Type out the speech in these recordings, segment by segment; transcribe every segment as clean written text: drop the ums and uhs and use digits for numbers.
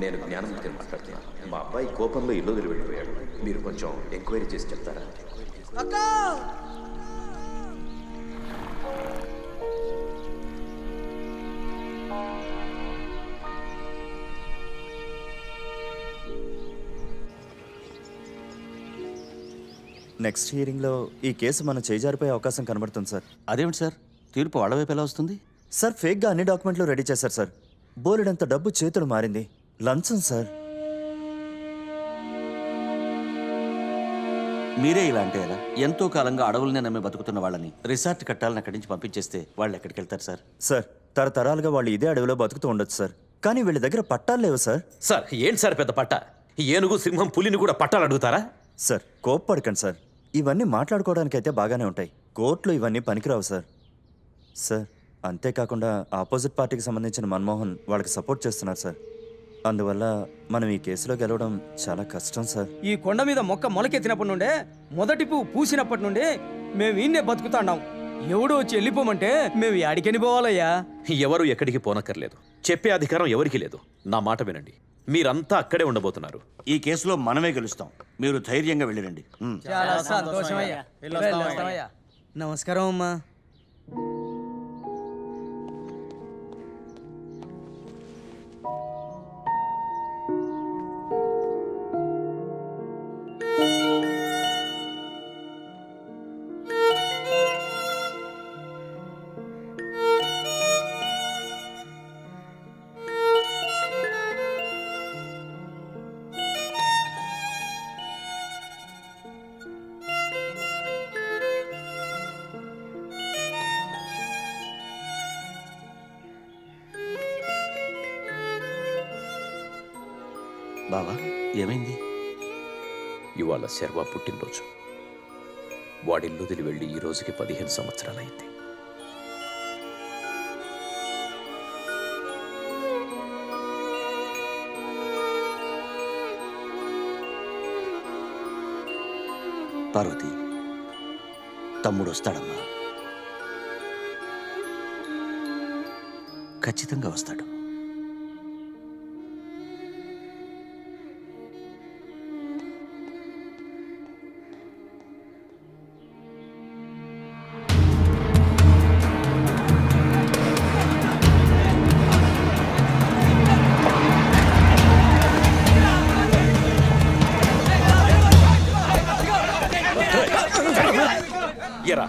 నేను జ్ఞానమూర్తిని మాట్లాడుతున్నాను. మా అబ్బాయి కోపంలో ఇల్లు వదిలి వెళ్ళిపోయాడు. మీరు కొంచెం ఎంక్వైరీ చేసి చెప్తారా? నెక్స్ట్ హియరింగ్లో ఈ కేసు మనం చేజారిపోయే అవకాశం కనబడుతుంది సార్. అదేమిటి సార్, తీర్పు వాళ్ళ వైపు ఎలా వస్తుంది? సార్ ఫేక్గా అన్ని డాక్యుమెంట్లు రెడీ చేశారు సార్. బోలెడంత డబ్బు చేతులు మారింది. లంచం సార్. మీరే ఇలా అంటే ఎలా? ఎంతో కాలంగా అడవులనే నమ్మి బతుకుతున్న వాళ్ళని రిసార్ట్ కట్టాలని అక్కడి నుంచి పంపించేస్తే వాళ్ళు ఎక్కడికి వెళ్తారు సార్? సార్ తరతరాలుగా వాళ్ళు ఇదే అడవిలో బతుకుతూ ఉండొచ్చు సార్. కానీ వీళ్ళ దగ్గర పట్టాలు లేవు సార్. సార్ ఏంటి సార్ పెద్ద పట్ట? ఏనుగు, సింహం, పులిని కూడా పట్టాలు అడుగుతారా? సార్ కోప్పడకండి సార్. ఇవన్నీ మాట్లాడుకోవడానికైతే బాగానే ఉంటాయి. కోర్టులో ఇవన్నీ పనికిరావు సార్. సార్ అంతేకాకుండా ఆపోజిట్ పార్టీకి సంబంధించిన మన్మోహన్ వాళ్ళకి సపోర్ట్ చేస్తున్నారు సార్. అందువల్ల మనం ఈ కేసులో గెలవడం చాలా కష్టం సార్. ఈ కొండ మీద మొక్క మొలకెత్తినప్పటి నుండే, మొదటి పువ్వు పూసినప్పటి నుండి మేము ఈయన్నే బతుకుతాండాం. ఎవడు వచ్చి వెళ్ళిపోమంటే మేము యాడికని పోవాలయ్యా? ఎవరు ఎక్కడికి పోనక్కర్లేదు. చెప్పే అధికారం ఎవరికి లేదు. నా మాట వినండి. మీరంతా అక్కడే ఉండబోతున్నారు. ఈ కేసులో మనమే గెలుస్తాం. మీరు ధైర్యంగా వెళ్ళిరండి. చాలా సంతోషమయ్యా. నమస్కారం అమ్మా. బావా ఏమైంది? ఇవాళ శర్వా పుట్టినరోజు. వాడిల్లు వదిలి వెళ్ళి ఈ రోజుకి 15 సంవత్సరాలైంది. పార్వతి, తమ్ముడు వస్తాడమ్మా. ఖచ్చితంగా వస్తాడు. ఎరా,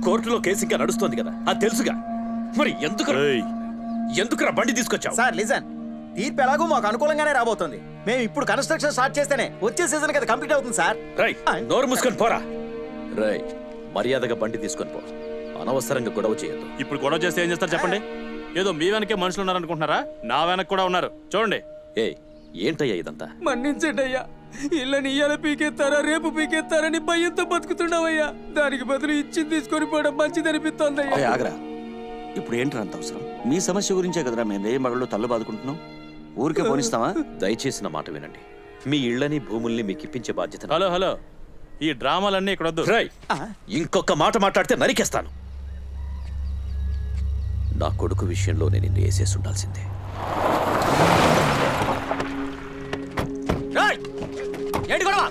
కోర్టులో కేసు ఇంకా నడుస్తోంది కదా, అది తెలుసుగా. మరి ఎందుకురా బండి తీసుకొచ్చావు? సార్ లిజన్, తీర్పు ఎలాగో మాకు అనుకూలంగానే రాబోతుంది. మేము ఇప్పుడు కన్స్ట్రక్షన్ స్టార్ట్ చేస్తేనే వచ్చే సీజన్ కదా కంప్లీట్ అవుతుంది సార్. రై, నోరు మూసుకొని పోరా. రై, మర్యాదగా బండి తీసుకొని పో. అనవసరంగా గొడవ చేయొద్దు. ఇప్పుడు గొడవ చేస్తే ఏం చేస్తారు చెప్పండి? ఏదో మీ వెనకే మనుషులు ఉన్నారనుకుంటున్నారా? నా వెనక కూడా ఉన్నారు, చూడండి. ఏంటయ్యా ఇదంతా? మన్నించండి అయ్యా. ఇళ్ళని ఇయ్యాల పీకెత్తారా, రేపు పీకెత్తారని భయంతో బతుకుతున్నావయ్యా. దానికి బదులు ఇచ్చింది తీసుకొని పోవడం మంచిది అనిపిస్తోంది. ఆగరా, ఇప్పుడు ఏంట్రా అంత అవసరం? మీ సమస్య గురించే కదరా మేము రే మగళ్ళు తల్లు బాదుకుంటున్నాం. ఊరికే పోనిస్తావా? దయచేసి నా మాట వినండి. మీ ఇళ్ళని భూముల్ని మీకు ఇప్పించే బాధ్యత. హలో, ఈ డ్రామాలన్నీ ఇక్కడ వద్దు. ఇంకొక మాట మాట్లాడితే నరికేస్తాను. నా కొడుకు విషయంలో నేను నిన్ను వేసేసి ఉండాల్సిందే. ఏంటి గొడవ?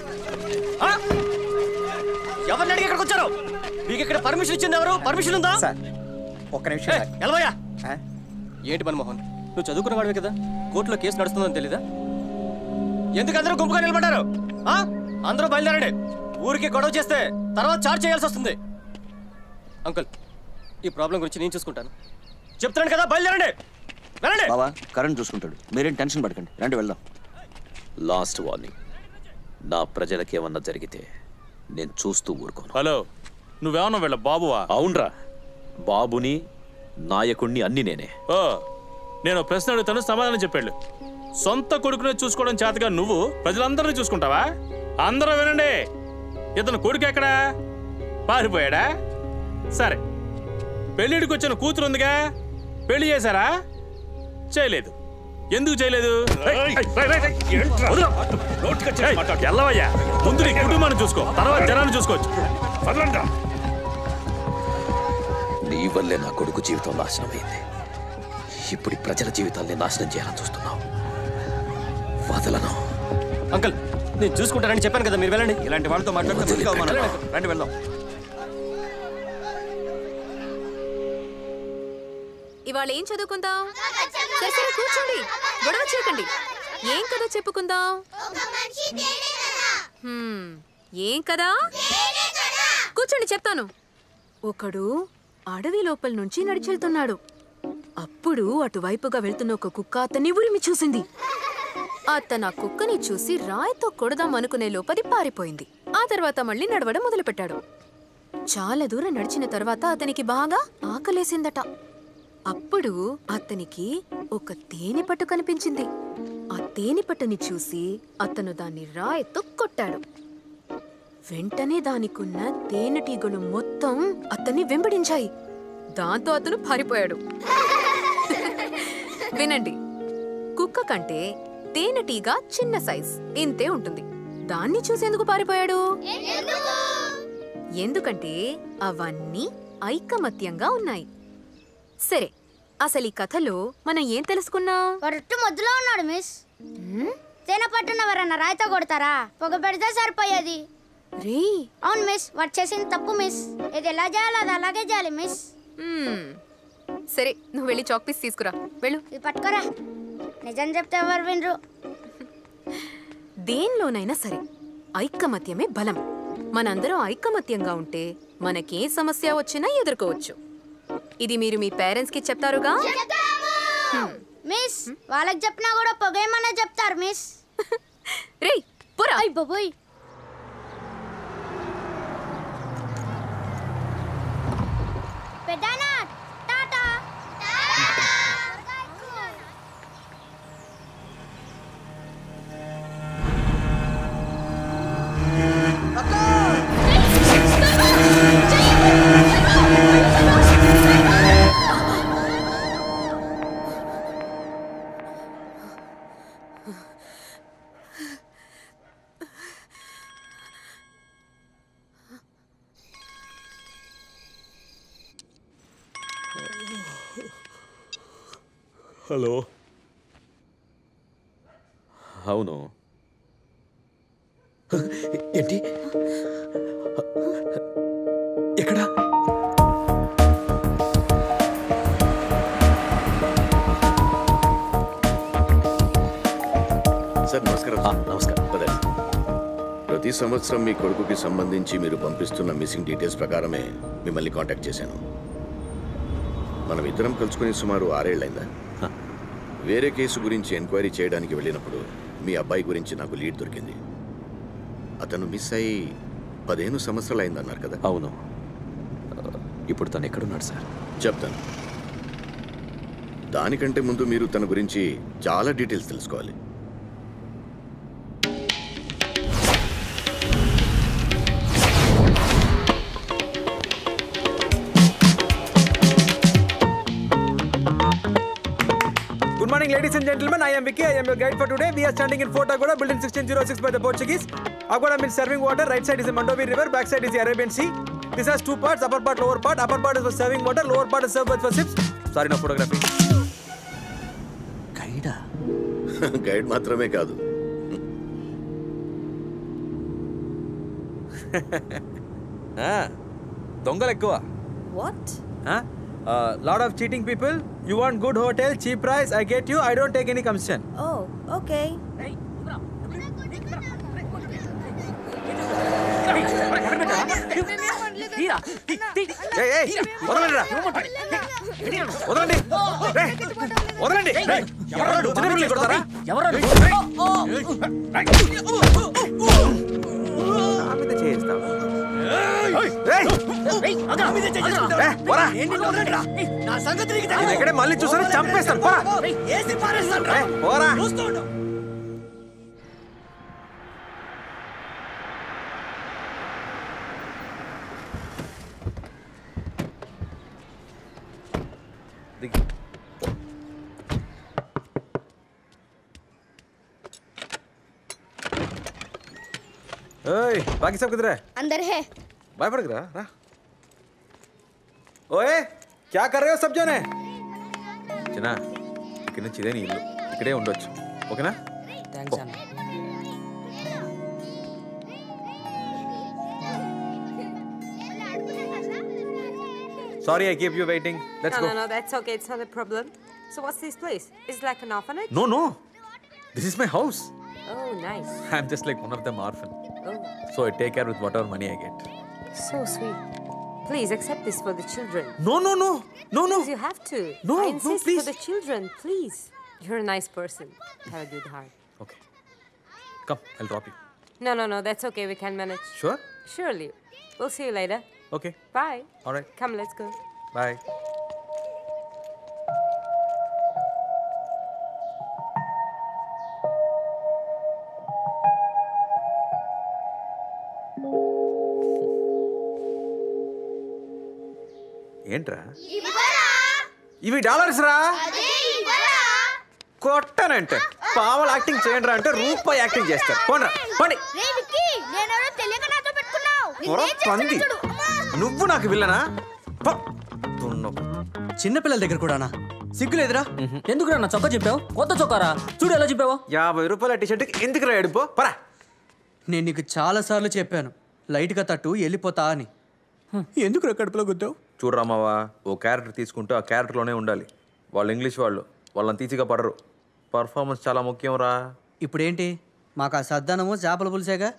ఎవరిని అడిగి ఇక్కడికి వచ్చారు? మీకు ఇక్కడ పర్మిషన్ ఇచ్చింది ఎవరు? పర్మిషన్ ఉందా? ఒక్క నిమిషం ఎలవయ్యా. ఏంటి మన్మోహన్, నువ్వు చదువుకున్న వాడివి కదా, కోర్టులో కేసు నడుస్తుందని తెలీదా? ఎందుకు అందరూ గుంపుగా నిలబడ్డారు? అందరూ బయలుదేరండి. ఊరికి గొడవ చేస్తే తర్వాత చార్జ్ చేయాల్సి వస్తుంది. అంకుల్, ఈ ప్రాబ్లం గురించి నేను చూసుకుంటాను. చెప్తున్నాను కదా, బయలుదేరండి. వెళ్ళండి. బావా కరెంట్ చూసుకుంటాడు, మీరేం టెన్షన్ పడకండి. రండి వెళ్దాం. లాస్ట్ వార్నింగ్, నా ప్రజలకి ఏమన్నా జరిగితే నేను చూస్తూ ఊరుకోను. హలో, నువ్వేమన్నా వీళ్ళ బాబువా? అవునరా, బాబుని, నాయకుణ్ణి అన్ని నేనే. నేను ప్రశ్న అడుగుతాను, సమాధానం చెప్పాడు. సొంత కొడుకునే చూసుకోవడం చేతగా నువ్వు ప్రజలందరినీ చూసుకుంటావా? అందరూ వినండి, ఇతను కొడుకు ఎక్కడా? పారిపోయాడా? సరే, పెళ్ళిడికి వచ్చిన కూతురు ఉందిగా, పెళ్లి చేశారా? చేయలేదు. ఎందుకు చేయలేదు? ఎల్లవయ్యా, ముందు నీ కుటుంబాన్ని చూసుకో, తర్వాత జనాన్ని చూసుకోవచ్చు. నీ వల్లే నా కొడుకు జీవితం నాశనం అయింది. ఇప్పుడు ప్రజల జీవితాల్ని నాశనం చేయాలని చూస్తున్నావు. వదలను. అంకుల్ నేను చూసుకుంటానని చెప్పాను కదా, మీరు వెళ్ళండి. ఇలాంటి వాళ్ళతో మాట్లాడితే మంచిగా అవమానం. రండి వెళ్దాం. ఇవాళ ఏం చదువుకుందాం? సరే సరే కూర్చోండి, గొడవ చేయకండి. ఏం కదా చెప్పుకుందాం? ఏం కదా? కూర్చోండి చెప్తాను. ఒకడు అడవి లోపల నుంచి నడిచెళ్తున్నాడు. అప్పుడు అటువైపుగా వెళ్తున్న ఒక కుక్క అతన్ని ఉరిమి చూసింది. అతను ఆ కుక్కని చూసి రాయితో కొడదాం అనుకునే లోపది పారిపోయింది. ఆ తర్వాత మళ్ళీ నడవడం మొదలుపెట్టాడు. చాలా దూరం నడిచిన తర్వాత అతనికి బాగా ఆకలేసిందట. అప్పుడు అతనికి ఒక తేనెపట్టు కనిపించింది. ఆ తేనెపట్టుని చూసి అతను దాన్ని రాయితో కొట్టాడు. వెంటనే దానికున్న తేనెటీగలు మొత్తం అతన్ని వెంబడించాయి. దాంతో అతను పారిపోయాడు. వినండి, కుక్క కంటే తేనెటీగ చిన్న సైజ్ ఇంతే ఉంటుంది. దాన్ని చూసేందుకు పారిపోయాడు. ఎందుకంటే అవన్నీ ఐకమత్యంగా ఉన్నాయి. సరే, అసలు ఈ కథలో మనం ఏం తెలుసుకున్నాం? వరట్టు మధ్యలో ఉన్నాడు మిస్. తేనె పట్టున ఎవరన్నా రాయితో కొడతారా? పొగ పెడితే సరిపోయేది. రే అవును మిస్, వాడు చేసింది తప్పు మిస్. ఇది ఎలా చేయాలో అది అలాగే చేయాలి మిస్. సరే, నువ్వు వెళ్ళి చాక్ పీస్ తీసుకురా. వెళ్ళు. ఇది పట్టుకోరా. నిజం చెప్తే ఎవరు వినరు. దేనిలోనైనా సరే ఐకమత్యమే బలం. మనందరం ఐకమత్యంగా ఉంటే మనకే సమస్య వచ్చినా ఎదుర్కోవచ్చు. ఇది మీరు మీ పేరెంట్స్ కి చెప్తారుగా? మిస్, వాళ్ళకి చెప్పినా కూడా పొగేమన్నా చెప్తారు మిస్. రే పురా. అయ్ బాబోయ్. పెద్దనా టాటా. హలో. అవును. ఏంటి? ఎక్కడా? సార్ నమస్కారం. నమస్కారం. పదండి. ప్రతి సంవత్సరం మీ కొడుకుకి సంబంధించి మీరు పంపిస్తున్న మిస్సింగ్ డీటెయిల్స్ ప్రకారమే మిమ్మల్ని కాంటాక్ట్ చేశాను. మనం ఇద్దరం కలుసుకుని సుమారు 6 ఏళ్ళైందా? వేరే కేసు గురించి ఎంక్వైరీ చేయడానికి వెళ్ళినప్పుడు మీ అబ్బాయి గురించి నాకు లీడ్ దొరికింది. అతను మిస్ అయ్యి 15 సంవత్సరాలు అయిందన్నారు కదా? అవును. ఇప్పుడు తను ఎక్కడున్నాడు సార్? చెప్తాను. దానికంటే ముందు మీరు తన గురించి చాలా డీటెయిల్స్ తెలుసుకోవాలి. Good morning, ladies and gentlemen. I am Vicky. I am your guide for today. We are standing in Fort Agoda, building 1606 by the Portuguese. Agoda means serving water. Right side is the Mandovi River. Back side is the Arabian Sea. This has 2 parts: upper part, lower part. Upper part is for serving water. Lower part is served for ships. Sorry, no photography. గైడా? Guide మాత్రమే కాదు. దొంగలు ఎక్కువ. What? Lot of cheating people. You want good hotel, cheap price? I get you. I don't take any commission. Oh, okay. వదలండి. వదలండి. చిన్నపిల్లలు కొడతారా? నా మీద చేస్తావు. ఎక్కడే మళ్ళీ చూసాను చంపేస్తాను. పోరా. बाकी सब किधर है? अंदर है. भयपड़ रहा. ओए क्या कर रहे हो सब जने? చిన్న ఇక్కడ నుంచి ఇదే నీ ఇల్లు, ఇక్కడే ఉండొచ్చు. ఓకేనా? థ్యాంక్స్ అన్న. Sorry, I keep you waiting. Let's go. No, that's okay. It's not a problem. So what's this place? It's like an orphanage? No. This is my house. Oh, nice. I'm just like one of them orphan. Oh, So I take care with whatever money I get. so sweet. Please accept this for the children. No. Please, you have to. No, I no, insist please. for the children. Please. You're a nice person. Have a good heart. Okay. Come, I'll drop you. No. That's okay. We can manage. Sure? Surely. We'll see you later. Okay. Bye. All right. Come, let's go. Bye. ఏంట్రా ఇవి dollars రా కొట్టానంటే పావలు acting చేయండి రా అంటే రూపాయి acting చేస్తారు పోండి పండి పంది నువ్వు నాకు విల్లనా చిన్నపిల్లల దగ్గర కూడానా సిగ్గులేదురా? ఎందుకు నా చొక్కా చెప్పావు? కొత్త చొక్కారా? చూడు ఎలా చెప్పావో. 50 రూపాయల టీషర్ట్కి ఎందుకు రా ఎడుపో పరా. నేను నీకు చాలా సార్లు చెప్పాను లైట్గా తట్టు వెళ్ళిపోతా అని. ఎందుకు కడుపులో గుద్దావు? చూడరామావా, ఓ క్యారెక్టర్ తీసుకుంటూ ఆ క్యారెక్టర్లోనే ఉండాలి. వాళ్ళు ఇంగ్లీష్ వాళ్ళు, వాళ్ళని తీసిగా పడరు. పర్ఫార్మెన్స్ చాలా ముఖ్యం రా. ఇప్పుడేంటి మాకు ఆ సద్దానము చేపల పులిసేగా?